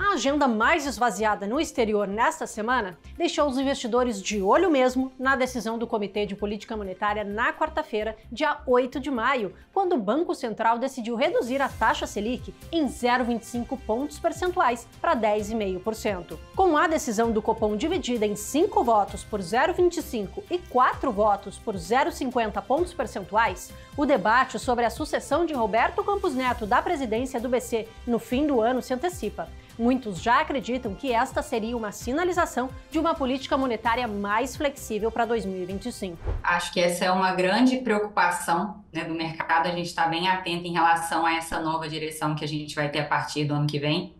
A agenda mais esvaziada no exterior nesta semana deixou os investidores de olho mesmo na decisão do Comitê de Política Monetária na quarta-feira, dia 8 de maio, quando o Banco Central decidiu reduzir a taxa Selic em 0,25 pontos percentuais para 10,5%. Com a decisão do Copom dividida em 5 votos por 0,25 e 4 votos por 0,50 pontos percentuais, o debate sobre a sucessão de Roberto Campos Neto da presidência do BC no fim do ano se antecipa. Muitos já acreditam que esta seria uma sinalização de uma política monetária mais flexível para 2025. Acho que essa é uma grande preocupação, né, do mercado. A gente está bem atento em relação a essa nova direção que a gente vai ter a partir do ano que vem.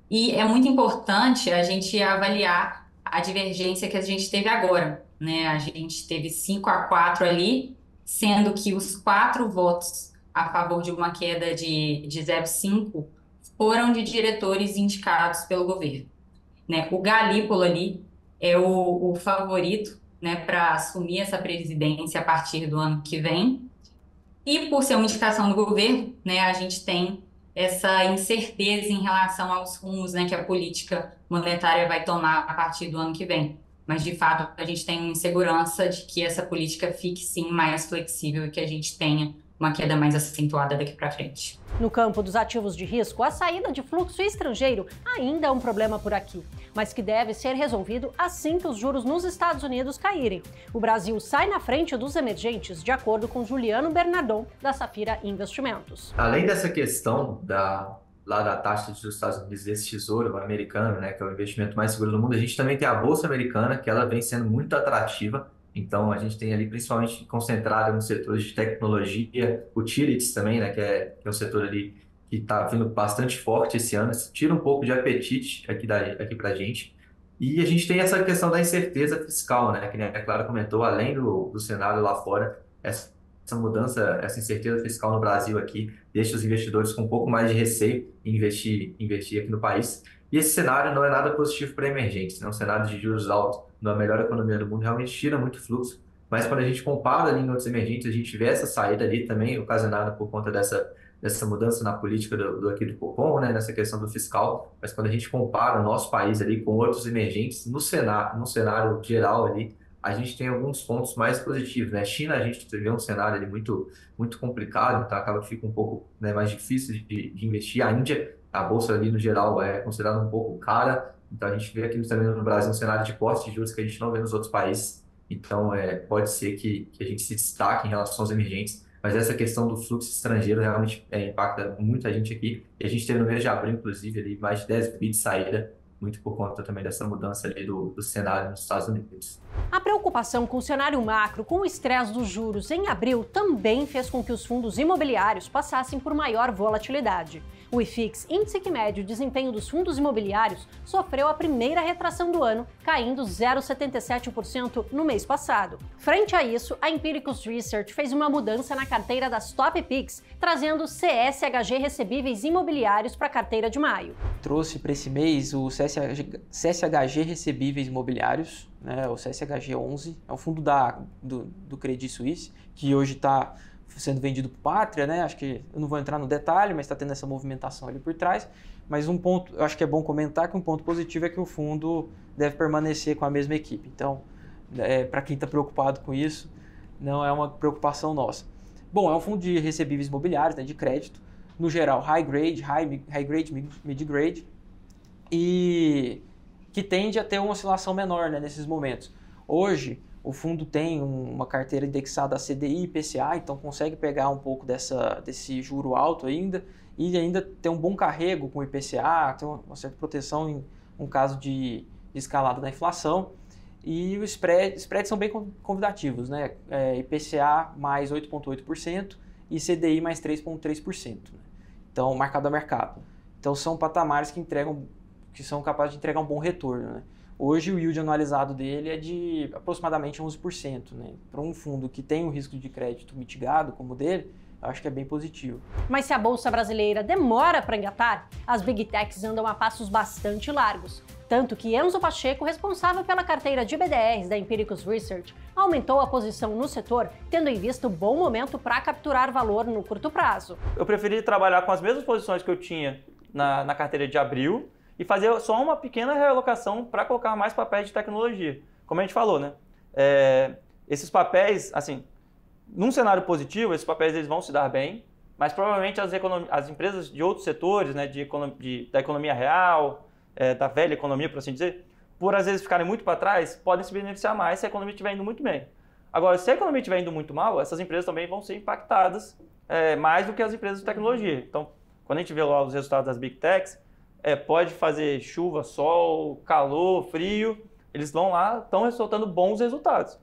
E é muito importante a gente avaliar a divergência que a gente teve agora, né? A gente teve 5-4 ali, sendo que os 4 votos a favor de uma queda de 0,5 foram de diretores indicados pelo governo, né? O Galípolo ali é o favorito, né, para assumir essa presidência a partir do ano que vem. E por ser uma indicação do governo, né, a gente tem essa incerteza em relação aos rumos, né, que a política monetária vai tomar a partir do ano que vem. Mas, de fato, a gente tem insegurança de que essa política fique, sim, mais flexível e que a gente tenha uma queda mais acentuada daqui para frente. No campo dos ativos de risco, a saída de fluxo estrangeiro ainda é um problema por aqui, mas que deve ser resolvido assim que os juros nos Estados Unidos caírem. O Brasil sai na frente dos emergentes, de acordo com Juliano Bernardon, da Safira Investimentos. Além dessa questão da taxa dos Estados Unidos, desse tesouro americano, né, que é o investimento mais seguro do mundo, a gente também tem a Bolsa Americana, que ela vem sendo muito atrativa. Então, a gente tem ali principalmente concentrado nos setores de tecnologia, utilities também, né, que é um setor ali que está vindo bastante forte esse ano. Isso tira um pouco de apetite aqui para a gente. E a gente tem essa questão da incerteza fiscal, né, que a Clara comentou, além do cenário lá fora, essa mudança, essa incerteza fiscal no Brasil aqui, deixa os investidores com um pouco mais de receio em investir aqui no país. E esse cenário não é nada positivo para emergentes, né? Um cenário de juros altos na melhor economia do mundo realmente tira muito fluxo, mas quando a gente compara ali em outros emergentes, a gente vê essa saída ali também ocasionada por conta dessa mudança na política aqui do Copom, né? Nessa questão do fiscal, mas quando a gente compara o nosso país ali com outros emergentes, no cenário geral ali, a gente tem alguns pontos mais positivos, né? China, a gente vê um cenário ali muito, muito complicado, tá? Acaba que fica um pouco, né, mais difícil de investir. A Índia, a bolsa ali no geral é considerada um pouco cara, então a gente vê aqui também no Brasil um cenário de corte de juros que a gente não vê nos outros países. Então pode ser que a gente se destaque em relação aos emergentes, mas essa questão do fluxo estrangeiro realmente impacta muita gente aqui. E a gente teve no mês de abril, inclusive, ali, mais de 10 bi de saída, muito por conta também dessa mudança ali do cenário nos Estados Unidos. A preocupação com o cenário macro, com o estresse dos juros em abril, também fez com que os fundos imobiliários passassem por maior volatilidade. O IFIX, índice que mede o desempenho dos fundos imobiliários, sofreu a primeira retração do ano, caindo 0,77% no mês passado. Frente a isso, a Empiricus Research fez uma mudança na carteira das Top Picks, trazendo CSHG recebíveis imobiliários para a carteira de maio. Trouxe para esse mês o CSHG recebíveis imobiliários, né, o CSHG 11, é um fundo do Credit Suisse, que hoje está sendo vendido por Pátria, né? Acho que eu não vou entrar no detalhe, mas está tendo essa movimentação ali por trás. Mas um ponto, eu acho que é bom comentar que um ponto positivo é que o fundo deve permanecer com a mesma equipe. Então, para quem está preocupado com isso, não é uma preocupação nossa. Bom, é um fundo de recebíveis imobiliários, né, de crédito, no geral high grade, mid grade, e que tende a ter uma oscilação menor, né, nesses momentos. Hoje, o fundo tem uma carteira indexada a CDI e IPCA, então consegue pegar um pouco desse juro alto ainda e ainda ter um bom carrego com o IPCA, ter uma certa proteção em um caso de escalada da inflação. E os spreads são bem convidativos, né? IPCA mais 8,8% e CDI mais 3,3%. Né? Então, marcado a mercado. Então, são patamares que são capazes de entregar um bom retorno, né? Hoje o yield anualizado dele é de aproximadamente 11%, né? Para um fundo que tem um risco de crédito mitigado como o dele, eu acho que é bem positivo. Mas se a Bolsa Brasileira demora para engatar, as Big Techs andam a passos bastante largos. Tanto que Enzo Pacheco, responsável pela carteira de BDRs da Empiricus Research, aumentou a posição no setor, tendo em vista o bom momento para capturar valor no curto prazo. Eu preferi trabalhar com as mesmas posições que eu tinha na carteira de abril, e fazer só uma pequena realocação para colocar mais papéis de tecnologia. Como a gente falou, né? Esses papéis, assim, num cenário positivo, esses papéis eles vão se dar bem, mas provavelmente as empresas de outros setores, né, da economia real, da velha economia, por assim dizer, por às vezes ficarem muito para trás, podem se beneficiar mais se a economia estiver indo muito bem. Agora, se a economia estiver indo muito mal, essas empresas também vão ser impactadas mais do que as empresas de tecnologia. Então, quando a gente vê lá os resultados das Big Techs, pode fazer chuva, sol, calor, frio, eles vão lá, estão resultando bons resultados.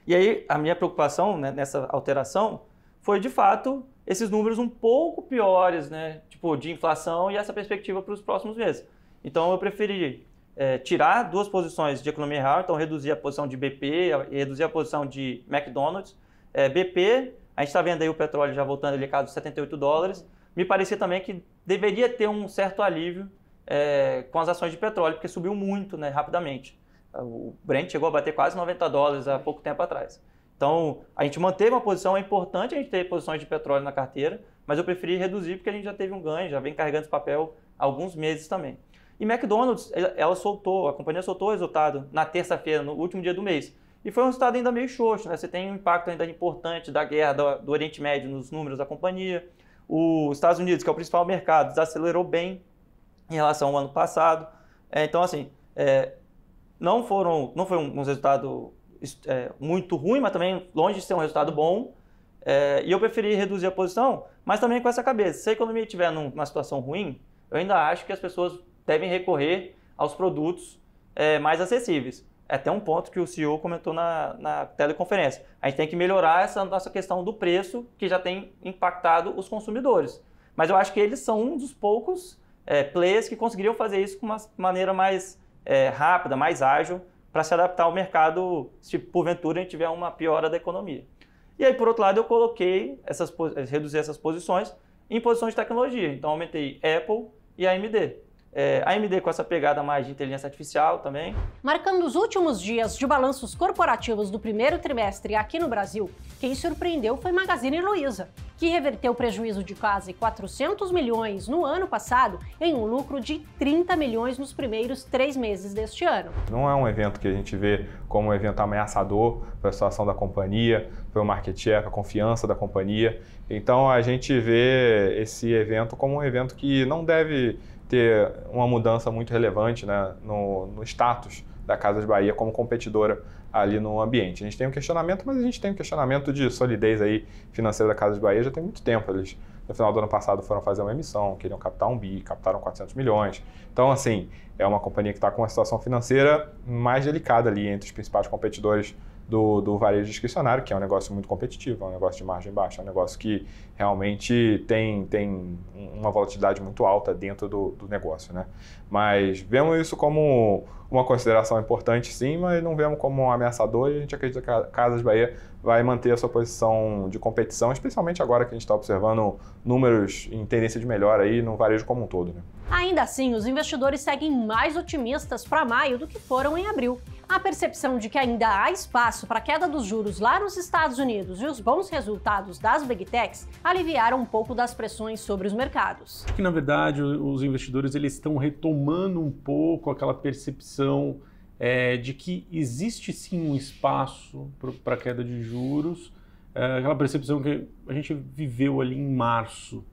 E aí, a minha preocupação, né, nessa alteração foi, de fato, esses números um pouco piores, né, tipo, de inflação e essa perspectiva para os próximos meses. Então, eu preferi tirar 2 posições de economia real, então reduzir a posição de BP e reduzir a posição de McDonald's. BP, a gente está vendo aí o petróleo já voltando ali a casa dos $78. Me parecia também que deveria ter um certo alívio com as ações de petróleo, porque subiu muito, né, rapidamente. O Brent chegou a bater quase $90 há pouco tempo atrás. Então, a gente manteve uma posição, é importante a gente ter posições de petróleo na carteira, mas eu preferi reduzir porque a gente já teve um ganho, já vem carregando esse papel há alguns meses também. E McDonald's, a companhia soltou o resultado na terça-feira, no último dia do mês. E foi um resultado ainda meio xoxo, né? Você tem um impacto ainda importante da guerra do Oriente Médio nos números da companhia. Os Estados Unidos, que é o principal mercado, desacelerou bem em relação ao ano passado. Então, assim, não foi um resultado muito ruim, mas também longe de ser um resultado bom. E eu preferi reduzir a posição, mas também com essa cabeça. Se a economia estiver numa situação ruim, eu ainda acho que as pessoas devem recorrer aos produtos mais acessíveis. É até um ponto que o CEO comentou na teleconferência. A gente tem que melhorar essa nossa questão do preço, que já tem impactado os consumidores. Mas eu acho que eles são um dos poucos players que conseguiriam fazer isso com uma maneira mais rápida, mais ágil, para se adaptar ao mercado se porventura a gente tiver uma piora da economia. E aí, por outro lado, eu coloquei reduzi essas posições em posições de tecnologia. Então, aumentei Apple e AMD. A AMD com essa pegada mais de inteligência artificial também. Marcando os últimos dias de balanços corporativos do primeiro trimestre aqui no Brasil, quem surpreendeu foi Magazine Luiza, que reverteu prejuízo de quase 400 milhões no ano passado em um lucro de 30 milhões nos primeiros 3 meses deste ano. Não é um evento que a gente vê como um evento ameaçador para a situação da companhia, para o market share, a confiança da companhia. Então a gente vê esse evento como um evento que não deve ter uma mudança muito relevante, né, no status da Casas Bahia como competidora ali no ambiente. A gente tem um questionamento, mas a gente tem um questionamento de solidez aí financeira da Casas Bahia já tem muito tempo. Eles, no final do ano passado, foram fazer uma emissão, queriam captar 1 bi, captaram 400 milhões. Então, assim, é uma companhia que está com uma situação financeira mais delicada ali entre os principais competidores do varejo discricionário, que é um negócio muito competitivo, é um negócio de margem baixa, é um negócio que realmente tem uma volatilidade muito alta dentro do negócio, né? Mas vemos isso como uma consideração importante, sim, mas não vemos como um ameaçador e a gente acredita que a Casas Bahia vai manter a sua posição de competição, especialmente agora que a gente está observando números em tendência de melhora aí no varejo como um todo, né? Ainda assim, os investidores seguem mais otimistas para maio do que foram em abril. A percepção de que ainda há espaço para a queda dos juros lá nos Estados Unidos e os bons resultados das Big Techs aliviaram um pouco das pressões sobre os mercados. Que, na verdade, os investidores eles estão retomando um pouco aquela percepção de que existe sim um espaço para a queda de juros, aquela percepção que a gente viveu ali em março,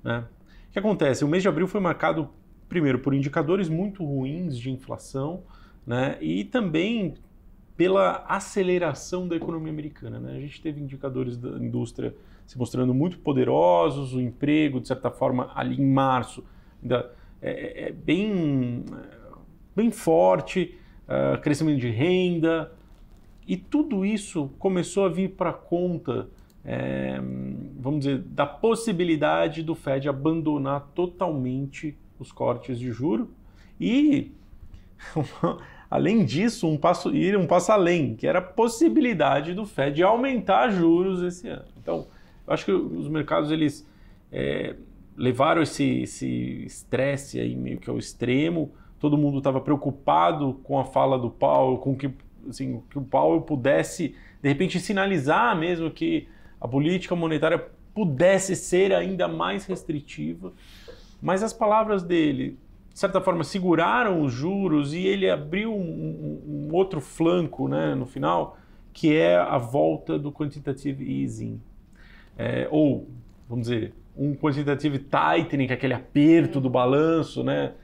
né? O que acontece? O mês de abril foi marcado, primeiro, por indicadores muito ruins de inflação, né? E também pela aceleração da economia americana, né? A gente teve indicadores da indústria se mostrando muito poderosos, o emprego, de certa forma, ali em março, ainda bem forte, crescimento de renda, e tudo isso começou a vir para conta, vamos dizer, da possibilidade do Fed abandonar totalmente os cortes de juro e, além disso, um passo além, que era a possibilidade do Fed aumentar juros esse ano. Então, eu acho que os mercados eles levaram esse estresse aí meio que ao extremo. Todo mundo estava preocupado com a fala do Powell, com que o Powell pudesse, de repente, sinalizar mesmo que a política monetária pudesse ser ainda mais restritiva. Mas as palavras dele de certa forma, seguraram os juros e ele abriu um outro flanco, né, no final, que é a volta do quantitative easing. Ou, vamos dizer, um quantitative tightening, que é aquele aperto do balanço, né,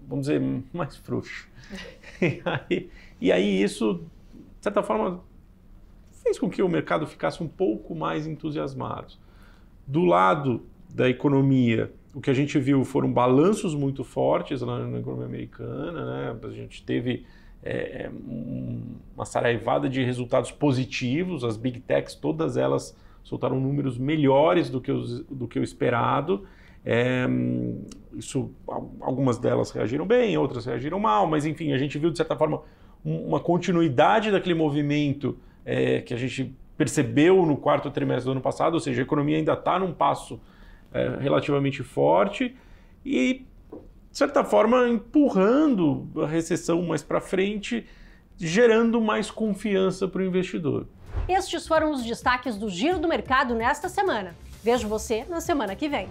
vamos dizer, mais frouxo. E aí isso, de certa forma, fez com que o mercado ficasse um pouco mais entusiasmado. Do lado da economia, o que a gente viu foram balanços muito fortes na economia americana, né? A gente teve uma saraivada de resultados positivos, as big techs, todas elas soltaram números melhores do que o esperado. Algumas delas reagiram bem, outras reagiram mal, mas enfim, a gente viu de certa forma uma continuidade daquele movimento que a gente percebeu no quarto trimestre do ano passado, ou seja, a economia ainda está num passo relativamente forte e, de certa forma, empurrando a recessão mais para frente, gerando mais confiança para o investidor. Estes foram os destaques do Giro do Mercado nesta semana. Vejo você na semana que vem.